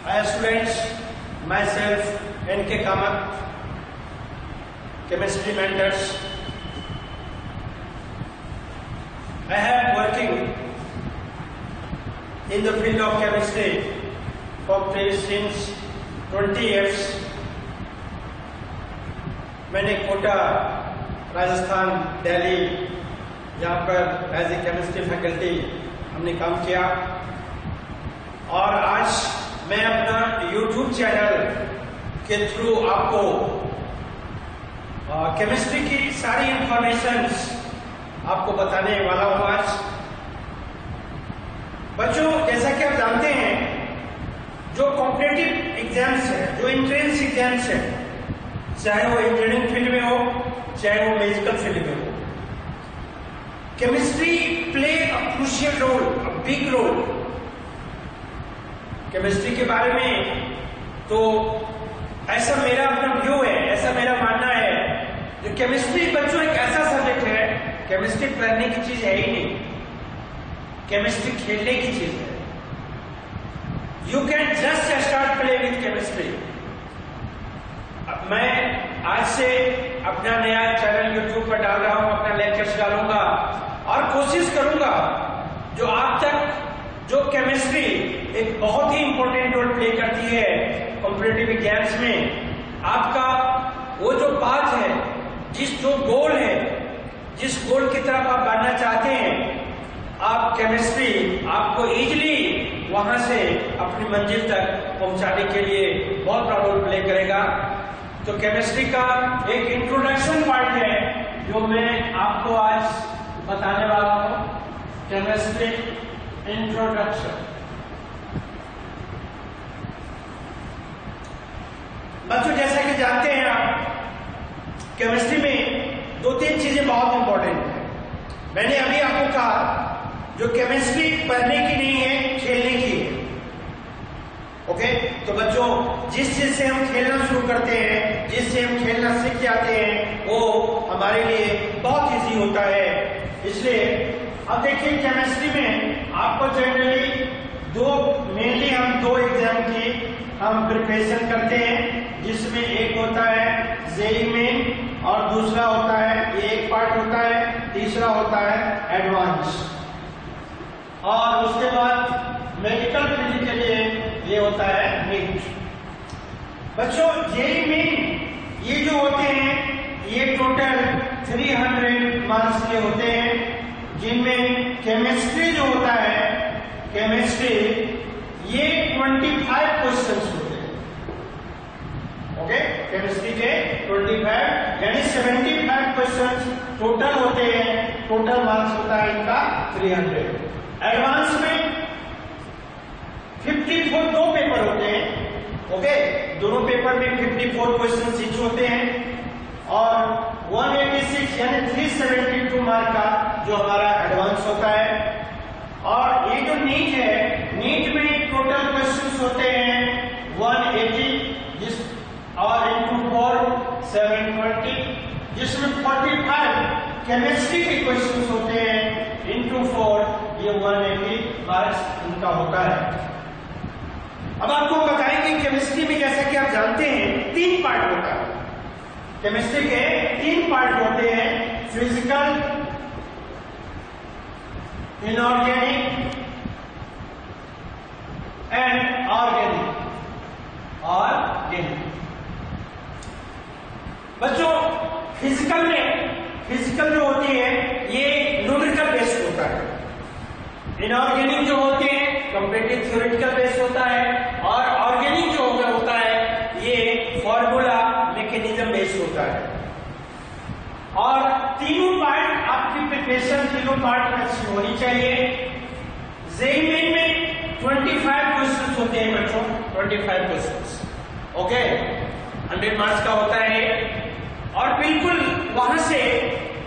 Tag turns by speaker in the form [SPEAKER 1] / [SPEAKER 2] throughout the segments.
[SPEAKER 1] Hi students, myself N.K. Kamath, chemistry mentors. I have working in the field of chemistry since 20 years. मैंने कोटा, राजस्थान, दिल्ली यहाँ पर as a chemistry faculty हमने काम किया और आज मैं अपना YouTube चैनल के थ्रू आपको केमिस्ट्री की सारी इंफॉर्मेशंस आपको बताने वाला हूँ आज। बच्चों, जैसा कि आप जानते हैं, जो कॉम्पिटिटिव एग्जाम्स है, जो एंट्रेंस एग्जाम्स है, चाहे वो इंजीनियरिंग फील्ड में हो, चाहे वो मेडिकल फील्ड में हो, chemistry play a crucial role, a big role. Chemistry के बारे में तो ऐसा मेरा अपना व्यू है, ऐसा मेरा मानना है, जो केमिस्ट्री बच्चों एक ऐसा सब्जेक्ट है, केमिस्ट्री पढ़ने की चीज है ही नहीं, केमिस्ट्री खेलने की चीज है। You can just start play with chemistry. मैं आज से अपना नया चैनल यूट्यूब पर डाल रहा हूं, अपना लेक्चर्स डालूंगा और कोशिश करूंगा जो आप तक जो केमिस्ट्री एक बहुत ही इंपॉर्टेंट रोल प्ले करती है कॉम्पिटिटिव एग्जाम्स में, आपका वो जो बात है, जो गोल है, जिस गोल की तरफ आप बढ़ना चाहते हैं, आप केमिस्ट्री आपको इजीली वहां से अपनी मंजिल तक पहुंचाने के लिए बहुत बड़ा रोल प्ले करेगा। तो केमिस्ट्री का एक इंट्रोडक्शन पार्ट है जो मैं आपको आज बताने वाला हूं, केमिस्ट्री इंट्रोडक्शन। बच्चों, जैसा कि जानते हैं आप, केमिस्ट्री में दो तीन चीजें बहुत इंपॉर्टेंट है। मैंने अभी आपको कहा जो केमिस्ट्री पढ़ने की नहीं है, खेलने की है। ओके, तो बच्चों, जिस चीज से हम खेलना शुरू करते हैं, जिससे हम खेलना सीख जाते हैं, वो हमारे लिए बहुत इजी होता है। इसलिए अब देखिए, केमिस्ट्री में आपको जनरली मेनली हम दो एग्जाम की हम प्रिपरेशन करते हैं, जिसमें एक होता है जेईई मेन और दूसरा होता है, ये एक पार्ट होता है, तीसरा होता है एडवांस, और उसके बाद मेडिकल फील्ड के लिए ये होता है नीट। बच्चों, जेईई मेन ये जो होते हैं, ये टोटल 300 मार्क्स के होते हैं, जिनमें केमिस्ट्री जो होता है, केमिस्ट्री ये 25 क्वेश्चंस होते हैं। ओके, केमिस्ट्री के 25 यानी 75 क्वेश्चंस टोटल होते हैं। टोटल मार्क्स होता है इनका 300। एडवांस में 54 दो पेपर होते हैं। ओके, दोनों पेपर में 54 क्वेश्चन ईच होते हैं और 186 यानी 372 मार्क का जो हमारा एडवांस होता है। और ये जो नीट है, नीट में टोटल क्वेश्चंस होते हैं 180 और इंटू 4 720, जिसमें 45 केमिस्ट्री के क्वेश्चंस होते हैं, इंटू 4 ये 180 मार्क्स उनका होता है। अब आपको बताएंगे केमिस्ट्री में, जैसा कि आप जानते हैं, 3 पार्ट होता है। केमिस्ट्री के 3 पार्ट होते हैं, फिजिकल, इनऑर्गेनिक एंड ऑर्गेनिक। बच्चों, फिजिकल जो होती है ये न्यूमेरिकल बेस्ड होता है, इनऑर्गेनिक जो होते हैं कॉम्पिटिटिव थ्योरेटिकल बेस्ड होता है, और ऑर्गेनिक जो होता है ये फॉर्मूला मैकेनिज्म बेस्ड होता है। और तीनों पार्ट आपकी प्रिपरेशन तीनों पार्ट में अच्छी होनी चाहिए। जेईई मेन में 25 क्वेश्चंस होते हैं बच्चों, 25 क्वेश्चंस। ओके, 100 मार्क्स का होता है और बिल्कुल वहां से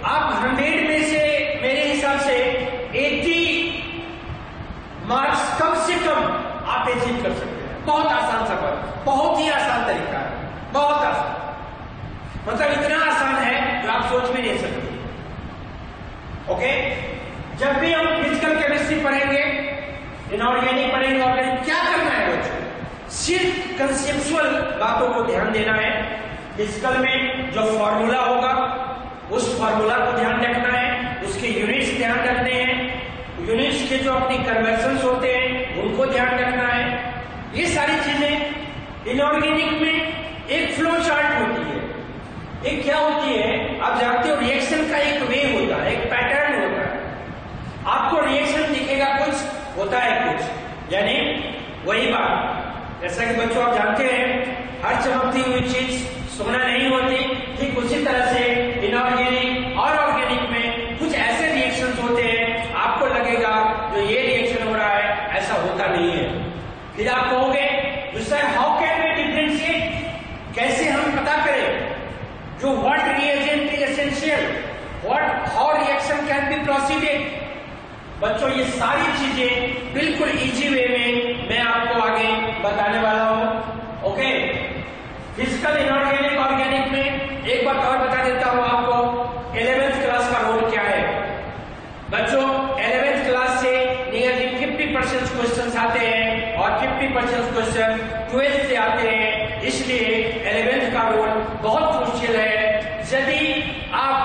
[SPEAKER 1] आप 100 में से मेरे हिसाब से 80 मार्क्स कम से कम आप अचीव कर सकते हैं। बहुत आसान सफर, बहुत ही आसान तरीका है, बहुत आसान, मतलब इतना आसान है जो आप सोच भी नहीं सकते। ओके, जब भी हम फिजिकल केमिस्ट्री पढ़ेंगे, इनऑर्गेनिक पढ़ेंगे, ऑर्गेनिक, क्या करना है बच्चों? सिर्फ कंसेप्चुअल बातों को ध्यान देना है। फिजिकल में जो फॉर्मूला होगा उस फॉर्मूला को ध्यान रखना है, उसके यूनिट्स ध्यान रखने हैं, यूनिट्स के जो अपनी कन्वर्जन्स होते हैं उनको ध्यान रखना है। ये सारी चीजें इनऑर्गेनिक में एक फ्लो चार्ट होती है। एक क्या होती है, आप जानते हो रिएक्शन का एक वे होता है, एक पैटर्न होता है। आपको रिएक्शन दिखेगा कुछ, होता है कुछ, यानी वही बात। जैसा कि बच्चों आप जानते हैं हर चमकती हुई चीज सोना नहीं होती, ठीक उसी तरह से इनऑर्गेनिक और ऑर्गेनिक में कुछ ऐसे रिएक्शंस होते हैं आपको लगेगा जो ये रिएक्शन हो रहा है ऐसा होता नहीं है। फिर आप कहोगे हाउ कैन वी डिफरेंशिएट, कैसे हम पता करें जो what reagent is essential, what how reaction can be proceeded. बच्चों ये सारी चीजें बिल्कुल इजी वे में मैं आपको आगे बताने वाला हूं। ओके, फिजिकल इनऑर्गेनिक ऑर्गेनिक में एक बात और बता देता हूं आपको, 11th क्लास का रोल क्या है। बच्चों 11th क्लास से नियरली 50% क्वेश्चंस आते हैं और 50% क्वेश्चन 12th से आते हैं, इसलिए 11th का रोल बहुत क्रूशियल है। यदि आप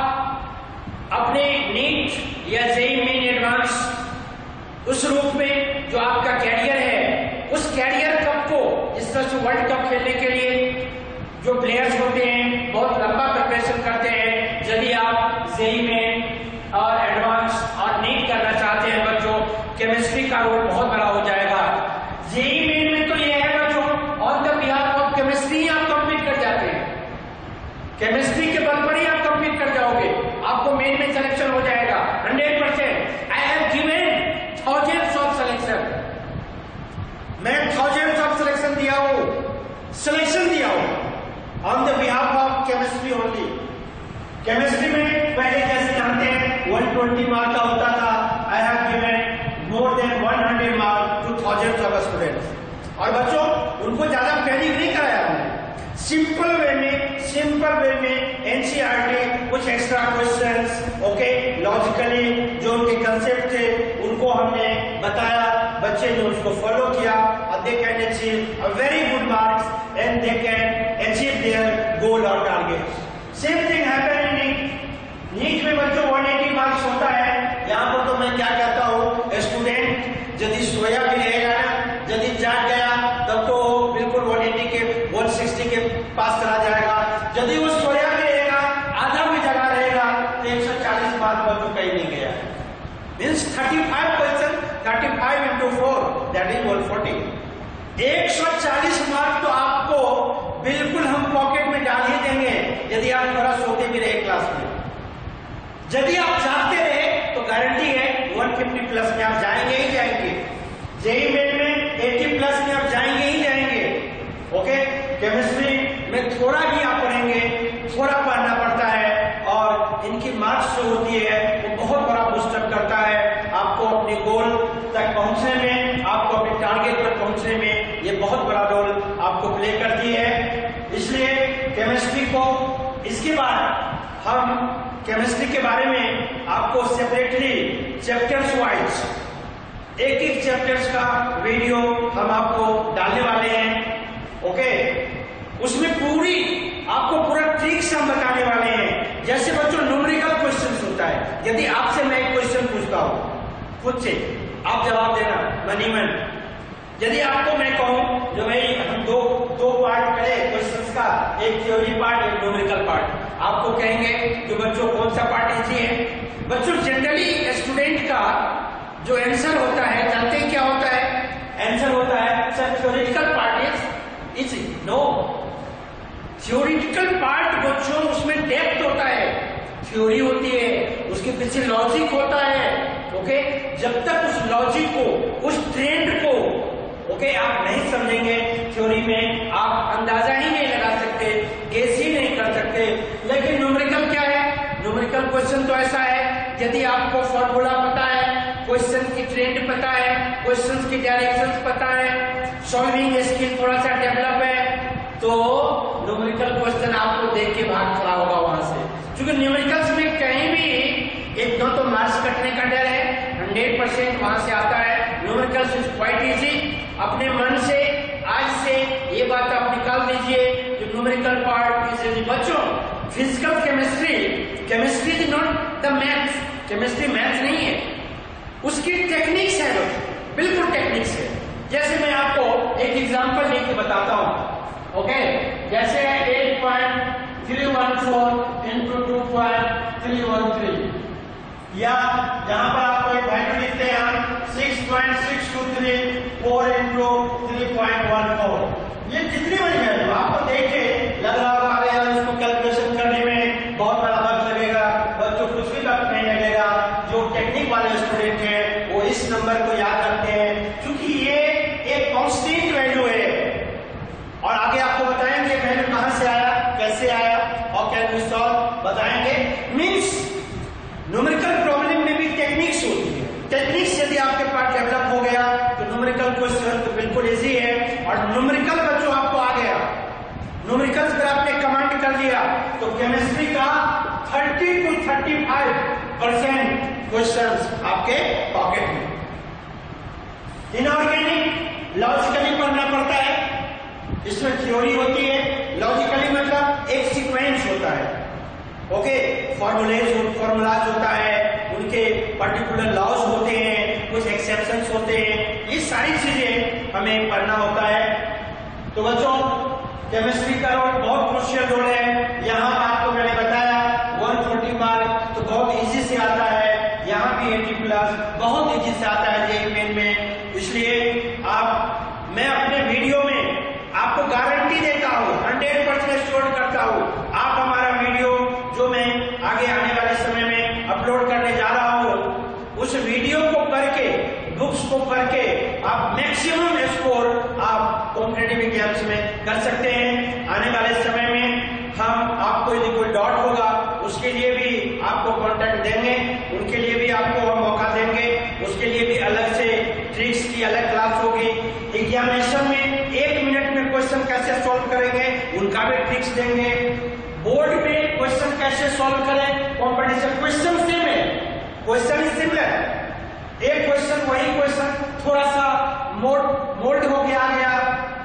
[SPEAKER 1] अपने नीट या जेईई मेन एडवांस उस रूप में जो आपका कैरियर है, उस कैरियर कप को, जिस तरह से वर्ल्ड कप खेलने के लिए जो प्लेयर्स होते हैं बहुत लंबा प्रिपरेशन करते हैं, यदि आप जेईई में और एडवांस और नीट करना चाहते हैं बच्चों, केमिस्ट्री का रोल बहुत बड़ा हो जाएगा। जेईई मेन में तो यह है बच्चों, on the behalf of chemistry आप कंप्लीट कर जाते हैं, केमिस्ट्री के बल पर ही आप कंप्लीट कर जाओगे, आपको मेन में सिलेक्शन हो जाएगा 100%। I have given thousands of selection, मैं थाउजेंड्स ऑफ सिलेक्शन दिया हूं, सिलेक्शन दिया हूं on the behalf of chemistry only. Chemistry में पहले जैसे जानते हैं 120 मार्क का होता था, I have given more than 100 mark two thousands of students. और बच्चों उनको ज्यादा पैनिक नहीं कराया हमने, सिंपल वे में एनसीईआरटी कुछ एक्स्ट्रा क्वेश्चंस, ओके, लॉजिकली जो उनके कंसेप्ट थे उनको हमने बताया, बच्चे ने उसको फॉलो किया और they can achieve a very good marks and they can achieve their goal और target. Same thing happen in NEET. NEET में बच्चों 180 मार्क्स होता है। यहाँ पर तो मैं क्या कहता हूँ, स्टूडेंट यदि सोया भी रहेगा ना, यदि जाग गया तब तो बिल्कुल 180 के 160 के पास चला जाएगा। यदि वो सोया भी रहेगा, आधा भी जगा रहेगा, तो 140 मार्क बच्चों कहीं नहीं गया। Means 35 question, 35 into 4 that is 140। 140 mark तो आपको बिल्कुल हम पॉकेट में डाल ही देंगे यदि आप थोड़ा सोते भी रहे क्लास में। यदि आप जागते रहे तो गारंटी है 150 प्लस में आप जाएंगे ही जाएंगे, जेईई मेन में 80 प्लस में आप जाएंगे ही जाएंगे। ओके, केमिस्ट्री में थोड़ा भी आप पढ़ेंगे, थोड़ा पढ़ना पड़ता है और इनकी मार्क्स जो होती है वो बहुत बड़ा बूस्टअप करता है आपको अपने गोल तक पहुंचने में, आपको अपने टारगेट पर पहुंचने में ये बहुत बड़ा रोल आपको प्ले करती है। इसलिए केमिस्ट्री को, इसके बाद हम केमिस्ट्री के बारे में आपको सेपरेटली चैप्टर्स वाइज एक चैप्टर्स का वीडियो हम आपको डालने वाले हैं। ओके, उसमें आपको पूरा ट्रिक से हम बताने वाले हैं। जैसे बच्चों न्यूमेरिकल क्वेश्चंस होता है, यदि आपसे मैं एक क्वेश्चन पूछता हूं, खुद से आप जवाब देना मनी मन। यदि आपको मैं कहूं जो भाई हम दो पार्ट करें क्वेश्चंस का, एक थ्योरी पार्ट एक न्यूमेरिकल पार्ट, आपको कहेंगे कि बच्चों कौन सा पार्ट इजी है। बच्चों जनरली स्टूडेंट का जो आंसर होता है, जानते हैं क्या होता है? आंसर होता है sir theoretical part is easy. No, theoretical part बच्चों उसमें डेप्थ होता है, थ्योरी होती है, उसके पीछे लॉजिक होता है। ओके, जब तक उस लॉजिक को, उस ट्रेंड को ओके आप नहीं समझेंगे, थ्योरी में आप अंदाजा ही नहीं लगा सकते, गेस ही नहीं कर सकते। लेकिन न्यूमेरिकल क्या है? न्यूमेरिकल क्वेश्चन तो ऐसा है, यदि आपको फॉर्मूला पता है, क्वेश्चन की ट्रेंड पता है, क्वेश्चन की डायरेक्शंस पता है, सॉल्विंग स्किल थोड़ा सा डेवलप है, तो न्यूमेरिकल क्वेश्चन आपको देख के भाग खड़ा होगा वहां से। क्योंकि न्यूमेरिकल्स में कहीं भी एक दो तो मार्क्स कटने का डर है, 100% वहां से आता है। Numericals is quite easy. अपने मन से आज से बात आप निकाल दीजिए, जो न्यूमेरिकल पार्ट इज इजी। बच्चों physical chemistry, chemistry is not the math, chemistry math नहीं है, उसकी टेक्निक्स है बच्चों, बिल्कुल टेक्निक्स है। जैसे मैं आपको एक एग्जांपल लेके बताता हूं, ओके। जैसे 8.314 इंटू 2.313, या जहां पर आपको एक वैल्यू लिखते हैं हम 6.623 इंटू 3.14। ये कितनी बड़ी वैल्यू आपको देखे लग रहा होगा यार इसको कैलकुलेशन करने में बहुत बड़ा वक्त लगेगा। बच्चों कुछ भी वक्त नहीं लगेगा। जो टेक्निक वाले स्टूडेंट हैं वो इस नंबर को याद रखते हैं, क्योंकि ये एक कांस्टेंट वैल्यू है। और आगे आपको बताएंगे वैल्यू कहां से आया, कैसे आया और कैन वी सॉल्व, बताएंगे। मींस न्यूमेरिकल प्रॉब्लम में भी टेक्निक्स होती है। टेक्निक्स यदि आपके पास डेवलप हो गया तो न्यूमेरिकल क्वेश्चन तो बिल्कुल इजी है। और न्यूमेरिकल बच्चों आपको आ गया, न्यूमेरिकल पर आपने कमांड कर लिया तो केमिस्ट्री का 30 to 35% क्वेश्चंस आपके पॉकेट में। इनऑर्गेनिक लॉजिकली पढ़ना पड़ता है, इसमें थ्योरी होती है। लॉजिकली मतलब एक सीक्वेंस होता है, ओके। फॉर्मूलाज होता है, उनके पर्टिकुलर लॉज होते हैं, कुछ एक्सेप्शंस होते हैं, ये सारी चीजें हमें पढ़ना होता है। तो बच्चों केमिस्ट्री का रोल बहुत क्रूशियल रोल है। यहाँ आपको मैंने बताया 140 मार्क तो बहुत इजी से आता है, यहाँ भी 80+ बहुत इजी से आता है जेईई मेन में। इसलिए मैं अपने वीडियो में आपको गारंटी देता हूँ, 100% श्योर करता हूँ, आप हमारा वीडियो जो मैं आगे आने वाले समय में अपलोड करने जा रहा हूँ, उस वीडियो को करके, बुक्स को करके आप मैक्सिमम स्कोर आप कॉम्पिटिटिव एग्जाम्स में कर सकते हैं। आने वाले समय में हम आपको यदि कोई डाउट होगा उसके लिए भी आपको कांटेक्ट देंगे, उनके लिए भी आपको हम मौका देंगे, उसके लिए भी अलग से ट्रिक्स की अलग क्लास होगी। एग्जामिनेशन में 1 मिनट में क्वेश्चन कैसे सॉल्व करेंगे उनका भी ट्रिक्स देंगे। बोर्ड में क्वेश्चन कैसे सॉल्व करें, कॉम्पिटिशन क्वेश्चन सेम है, क्वेश्चन सिमिलर, एक क्वेश्चन वही क्वेश्चन थोड़ा सा मोल्ड हो गया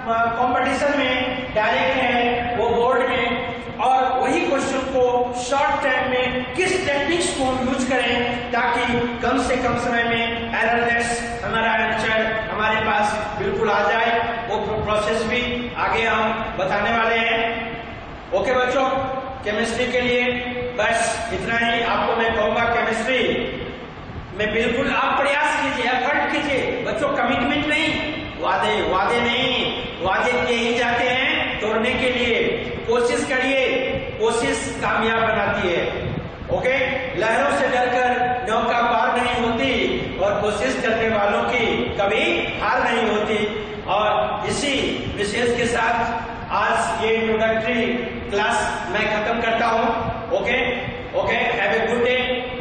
[SPEAKER 1] कंपटीशन में डायरेक्ट है वो बोर्ड में, और वही क्वेश्चन को शॉर्ट टाइम में किस टेक्निक्स को हम यूज करें ताकि कम से कम समय में एररलेस हमारा आंसर हमारे पास बिल्कुल आ जाए, वो प्रोसेस भी आगे हम बताने वाले हैं। ओके बच्चों, केमिस्ट्री के लिए बस इतना ही आपको मैं कहूंगा। केमिस्ट्री में बिल्कुल आप प्रयास कीजिए, एफर्ट कीजिए बच्चों, कमिटमेंट नहीं, वादे नहीं, वादे किए ही जाते हैं तोड़ने के लिए। कोशिश करिए, कोशिश कामयाब बनाती है, ओके। लहरों से डरकर नौका पार नहीं होती और कोशिश करने वालों की कभी हार नहीं होती। और इसी विशेष के साथ आज ये इंट्रोडक्टरी क्लास मैं खत्म करता हूं, okay. Have a good day.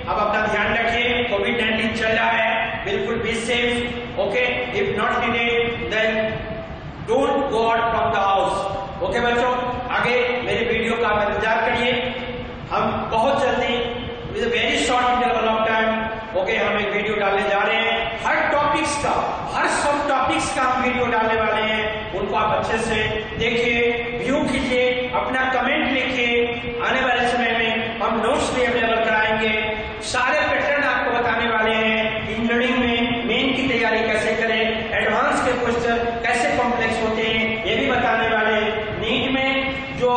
[SPEAKER 1] अब अपना ध्यान रखिए, कोविड-19 चल रहा है, बिल्कुल be safe, okay. If not needed then don't go out from the house, okay बच्चों। आगे मेरे वीडियो का इंतजार करिए, हम बहुत जल्दी with a very short interval of time, okay, हम एक वीडियो डालने जा रहे हैं। हर टॉपिक्स का, हर सब टॉपिक्स का हम वीडियो डालने वाले हैं, उनको आप अच्छे से देखिए, व्यू कीजिए, अपना कमेंट लिखिए। आने वाले समय में हम नोट्स भी अवेलेबल कराएंगे, सारे पैटर्न आपको बताने वाले हैं। इंजीनियरिंग में मेन की तैयारी कैसे करें, एडवांस के क्वेश्चन कैसे कॉम्प्लेक्स होते हैं ये भी बताने वाले हैं। नीट में जो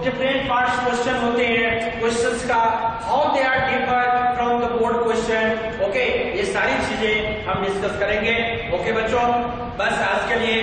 [SPEAKER 1] डिफरेंट पार्ट्स क्वेश्चन होते हैं, क्वेश्चंस का how they are differ from the board question, okay, ये सारी चीजें हम डिस्कस करेंगे, ओके बच्चों। बस आज के लिए